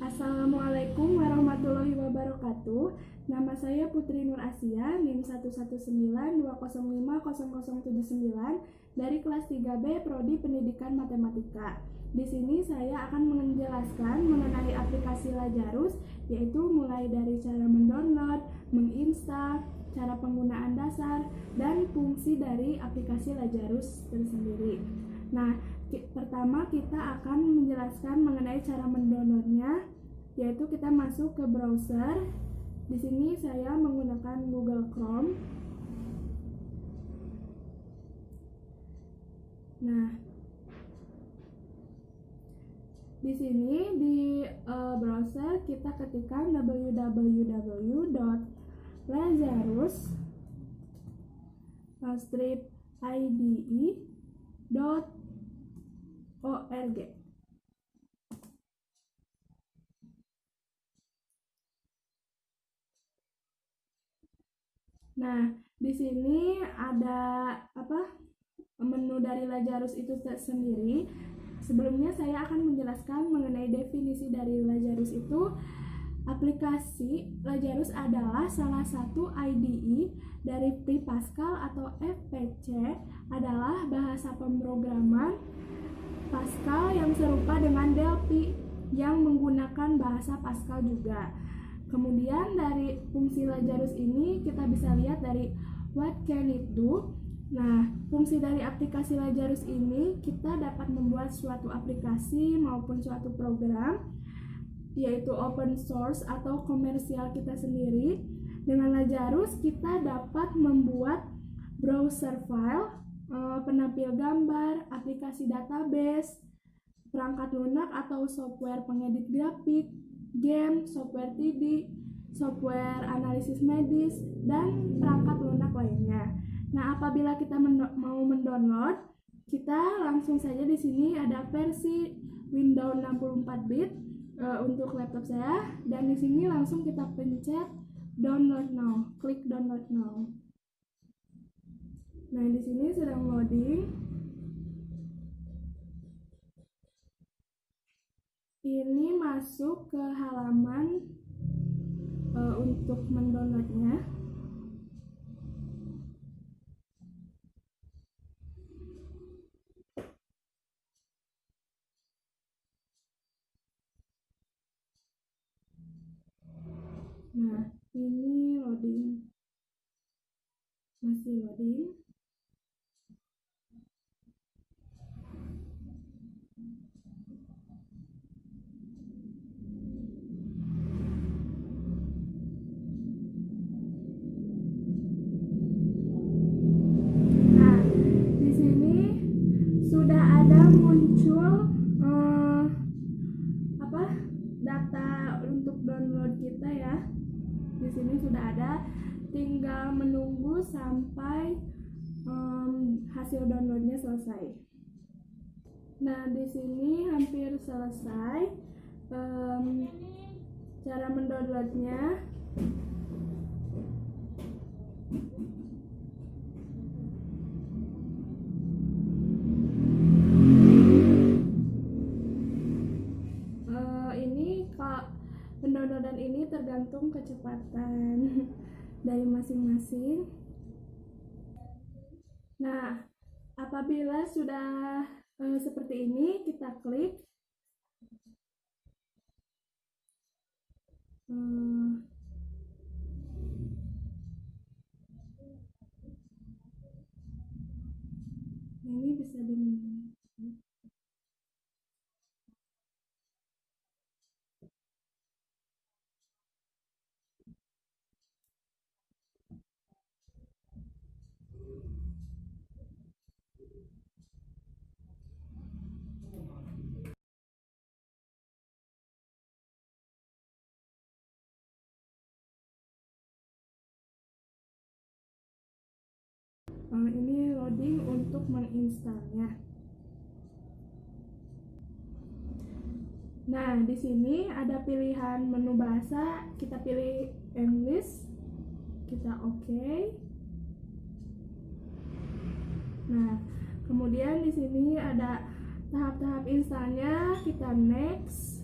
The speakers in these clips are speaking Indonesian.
Assalamualaikum warahmatullahi wabarakatuh. Nama saya Putri Nur Asia, NIM 11920500079 dari kelas 3B Prodi Pendidikan Matematika. Di sini saya akan menjelaskan mengenai aplikasi Lazarus, yaitu mulai dari cara mendownload, menginstal, cara penggunaan dasar, dan fungsi dari aplikasi Lazarus tersendiri. Nah, pertama kita akan menjelaskan mengenai cara mendownloadnya, yaitu kita masuk ke browser. Di sini saya menggunakan Google Chrome. Nah, di sini di browser kita ketikkan www.lazarus-ide.org. Nah, di sini ada menu dari Lazarus itu sendiri. Sebelumnya saya akan menjelaskan mengenai definisi dari Lazarus itu. Aplikasi Lazarus adalah salah satu IDE dari Free Pascal atau FPC, adalah bahasa pemrograman Pascal yang serupa dengan Delphi yang menggunakan bahasa Pascal juga. Kemudian dari fungsi Lazarus ini kita bisa lihat dari what can it do. Nah, fungsi dari aplikasi Lazarus ini kita dapat membuat suatu aplikasi maupun suatu program, yaitu open source atau komersial kita sendiri. Dengan Lazarus kita dapat membuat browser file, penampil gambar, aplikasi database, perangkat lunak atau software pengedit grafik, game, software 3D, software analisis medis, dan perangkat lunak lainnya. Nah, apabila kita mau mendownload, kita langsung saja di sini ada versi Windows 64 bit untuk laptop saya, dan di sini langsung kita pencet download now, klik download now. Nah, di sini sedang loading. Ini masuk ke halaman untuk mendownloadnya. Nah, ini loading, masih loading. Muncul data untuk download kita ya. Di sini sudah ada, tinggal menunggu sampai hasil downloadnya selesai. Nah, di sini hampir selesai cara mendownloadnya. Pendownloadan ini tergantung kecepatan dari masing-masing. Nah, apabila sudah seperti ini, kita klik ini bisa diminum. Ini loading untuk menginstalnya. Nah, di sini ada pilihan menu bahasa, kita pilih English, kita OK. Nah, kemudian di sini ada tahap-tahap instalnya, kita next.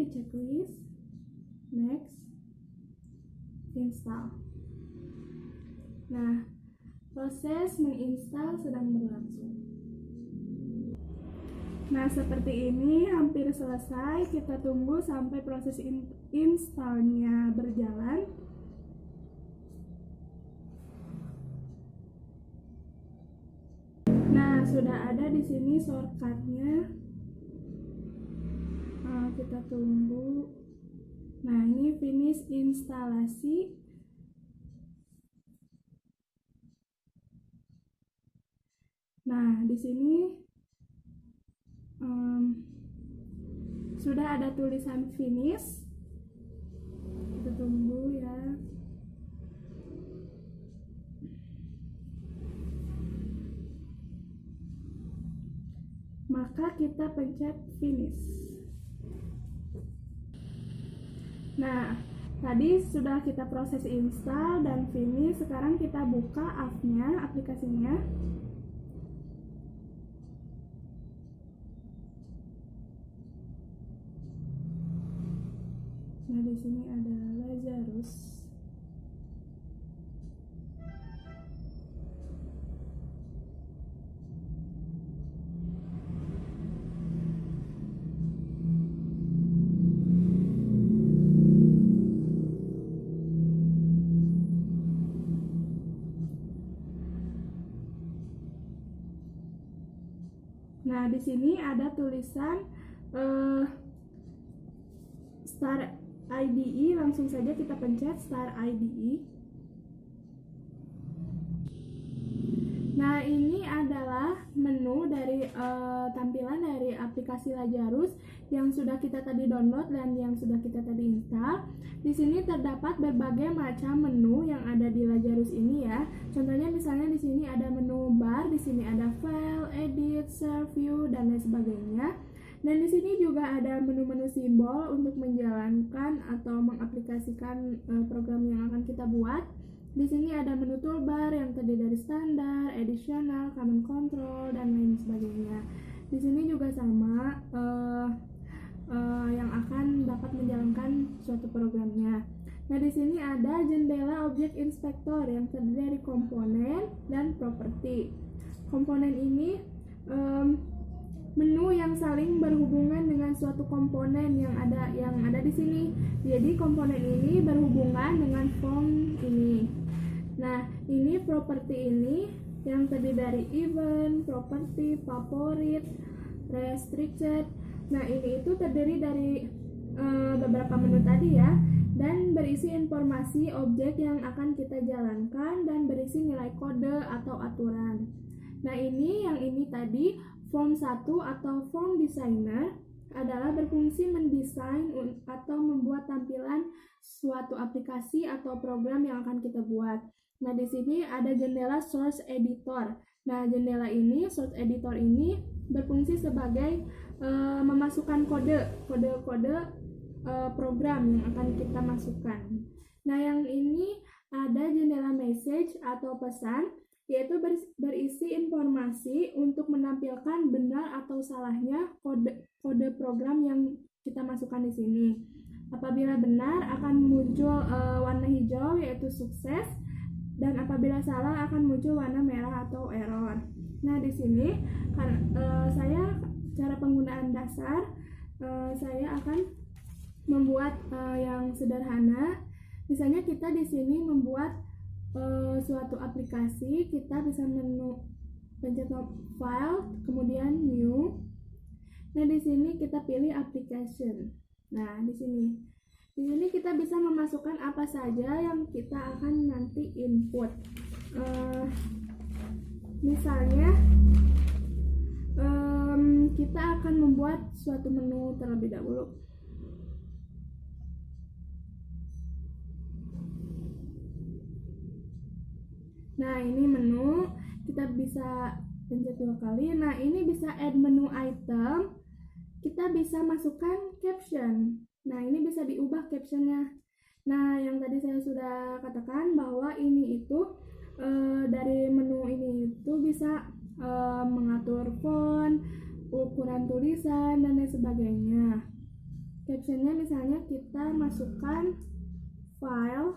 di checklist, next, install. Nah, proses menginstal sedang berlangsung. Nah, seperti ini hampir selesai. Kita tunggu sampai proses installnya berjalan. Nah, sudah ada di sini shortcutnya. Kita tunggu. Nah, ini finish instalasi. Nah, di sini sudah ada tulisan finish. Kita tunggu ya. Maka kita pencet finish. Nah, tadi sudah kita proses install dan finish. Sekarang kita buka app-nya, aplikasinya. Nah, di sini ada Lazarus. Nah, di sini ada tulisan Start IDE. Langsung saja kita pencet Start IDE. Nah, ini adalah menu dari tampilan dari aplikasi Lazarus yang sudah kita tadi download dan yang sudah kita tadi install. Di sini terdapat berbagai macam menu yang ada di Lazarus ini ya. Contohnya misalnya di sini ada menu bar, di sini ada file, edit, share, view, dan lain sebagainya. Dan di sini juga ada menu-menu simbol untuk menjalankan atau mengaplikasikan program yang akan kita buat. Di sini ada menu toolbar yang terdiri dari standar, additional, command control, dan lain sebagainya. Di sini juga sama yang akan dapat menjalankan suatu programnya. Nah, di sini ada jendela objek inspektor yang terdiri dari komponen dan properti. Komponen ini menu yang saling berhubungan dengan suatu komponen yang ada di sini. Jadi komponen ini berhubungan dengan form ini. Nah, ini properti ini yang terdiri dari event, property, favorit, restricted. Nah, ini itu terdiri dari beberapa menu tadi ya, dan berisi informasi objek yang akan kita jalankan dan berisi nilai kode atau aturan. Nah, yang ini tadi form 1 atau form designer adalah berfungsi mendesain atau membuat tampilan suatu aplikasi atau program yang akan kita buat. Nah, di sini ada jendela source editor. Nah, jendela ini, source editor ini berfungsi sebagai memasukkan kode program yang akan kita masukkan. Nah, yang ini ada jendela message atau pesan, yaitu berisi informasi untuk menampilkan benar atau salahnya kode program yang kita masukkan di sini. Apabila benar akan muncul warna hijau yaitu sukses, dan apabila salah akan muncul warna merah atau error. Nah, di sini saya cara penggunaan dasar saya akan membuat yang sederhana. Misalnya kita di sini membuat suatu aplikasi, kita bisa pencet file, kemudian new. Nah, di sini kita pilih application. Nah, di sini kita bisa memasukkan apa saja yang kita akan nanti input. Misalnya kita akan membuat suatu menu terlebih dahulu. Nah, ini menu, kita bisa pencet 2 kali. Nah, ini bisa add menu item. Kita bisa masukkan caption. Nah, ini bisa diubah captionnya. Nah, yang tadi saya sudah katakan bahwa ini itu dari menu ini itu bisa mengatur font, ukuran tulisan, dan lain sebagainya. Captionnya misalnya kita masukkan file.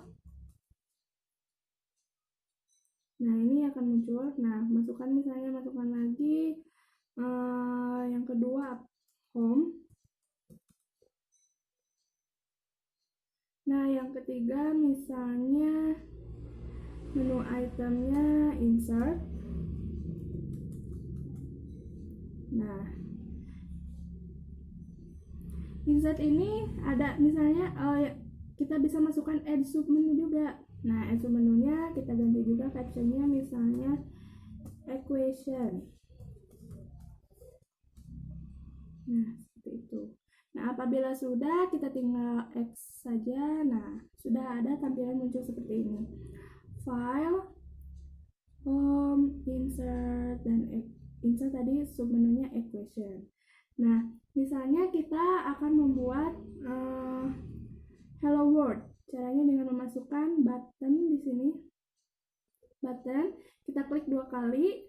Nah, ini akan muncul. Nah, masukkan lagi. Yang kedua, home. Nah, yang ketiga misalnya menu itemnya insert. Nah, insert ini ada misalnya kita bisa masukkan add submenu juga. Nah, add submenunya kita ganti juga captionnya misalnya equation. Nah, seperti itu. Nah, apabila sudah, kita tinggal X saja. Nah, sudah ada tampilan muncul seperti ini. File, home, insert, dan insert tadi submenunya equation. Nah, misalnya kita akan membuat hello world. Caranya dengan memasukkan button di sini. Button, kita klik 2 kali.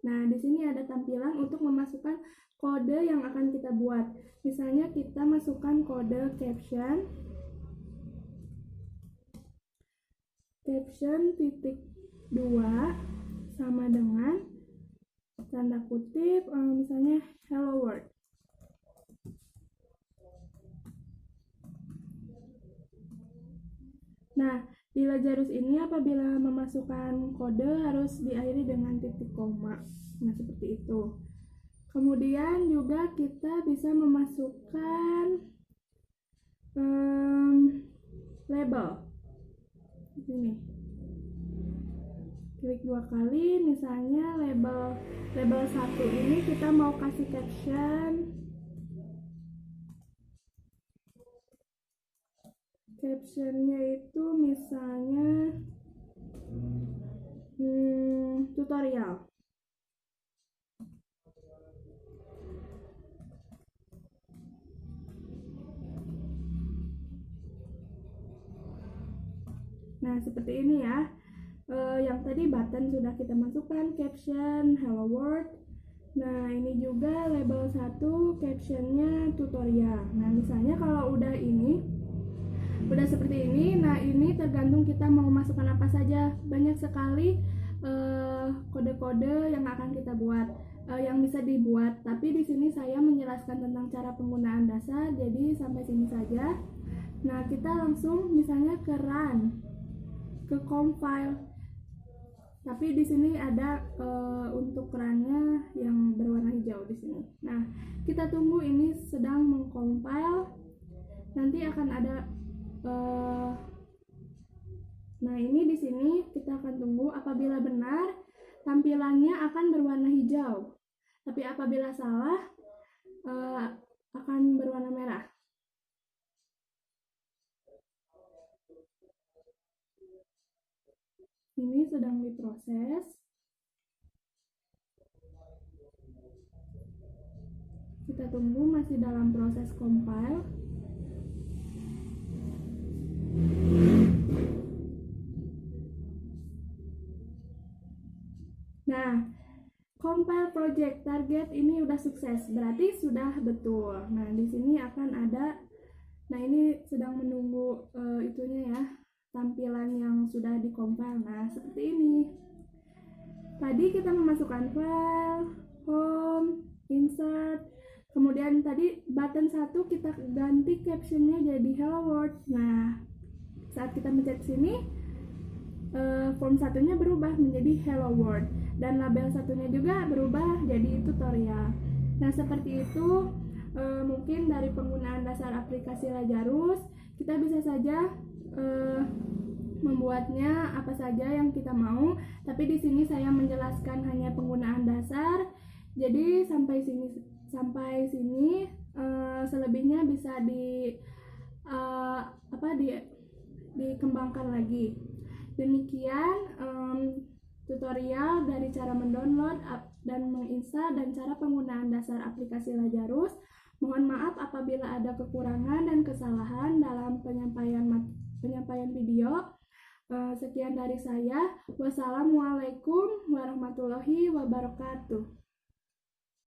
Nah, di sini ada tampilan untuk memasukkan kode yang akan kita buat. Misalnya kita masukkan kode caption. Caption titik 2 sama dengan tanda kutip misalnya hello world. Nah, di Lazarus ini apabila memasukkan kode harus diakhiri dengan titik koma. Nah, seperti itu. Kemudian juga kita bisa memasukkan label. Di sini. Klik 2 kali, misalnya label 1 ini kita mau kasih caption. Captionnya itu misalnya tutorial. Nah, seperti ini ya. Yang tadi button sudah kita masukkan, caption hello world. Nah, ini juga label 1, captionnya tutorial. Nah, misalnya kalau udah seperti ini, nah ini tergantung kita mau masukkan apa saja. Banyak sekali kode-kode yang akan kita buat, yang bisa dibuat. Tapi di sini saya menjelaskan tentang cara penggunaan dasar, jadi sampai sini saja. Nah, kita langsung misalnya ke run, ke compile. Tapi di sini ada untuk runnya yang berwarna hijau di sini. Nah, kita tunggu ini sedang mengcompile. Nanti akan ada nah, ini di sini kita akan tunggu. Apabila benar, tampilannya akan berwarna hijau. Tapi apabila salah, akan berwarna merah. Ini sedang diproses. Kita tunggu, masih dalam proses compile. Nah, compile project target ini udah sukses, berarti sudah betul. Nah, di sini akan ada, nah ini sedang menunggu itunya ya, tampilan yang sudah di-compile. Nah, seperti ini. Tadi kita memasukkan file, home, insert, kemudian tadi button 1 kita ganti captionnya jadi hello world. Nah, saat kita mencet sini, form satunya berubah menjadi hello world. Dan label satunya juga berubah jadi tutorial. Nah, seperti itu mungkin dari penggunaan dasar aplikasi Lazarus, kita bisa saja membuatnya apa saja yang kita mau. Tapi di sini saya menjelaskan hanya penggunaan dasar. Jadi sampai sini selebihnya bisa dikembangkan lagi. Demikian tutorial dari cara mendownload dan menginstal dan cara penggunaan dasar aplikasi Lazarus. Mohon maaf apabila ada kekurangan dan kesalahan dalam penyampaian video. Sekian dari saya. Wassalamualaikum warahmatullahi wabarakatuh.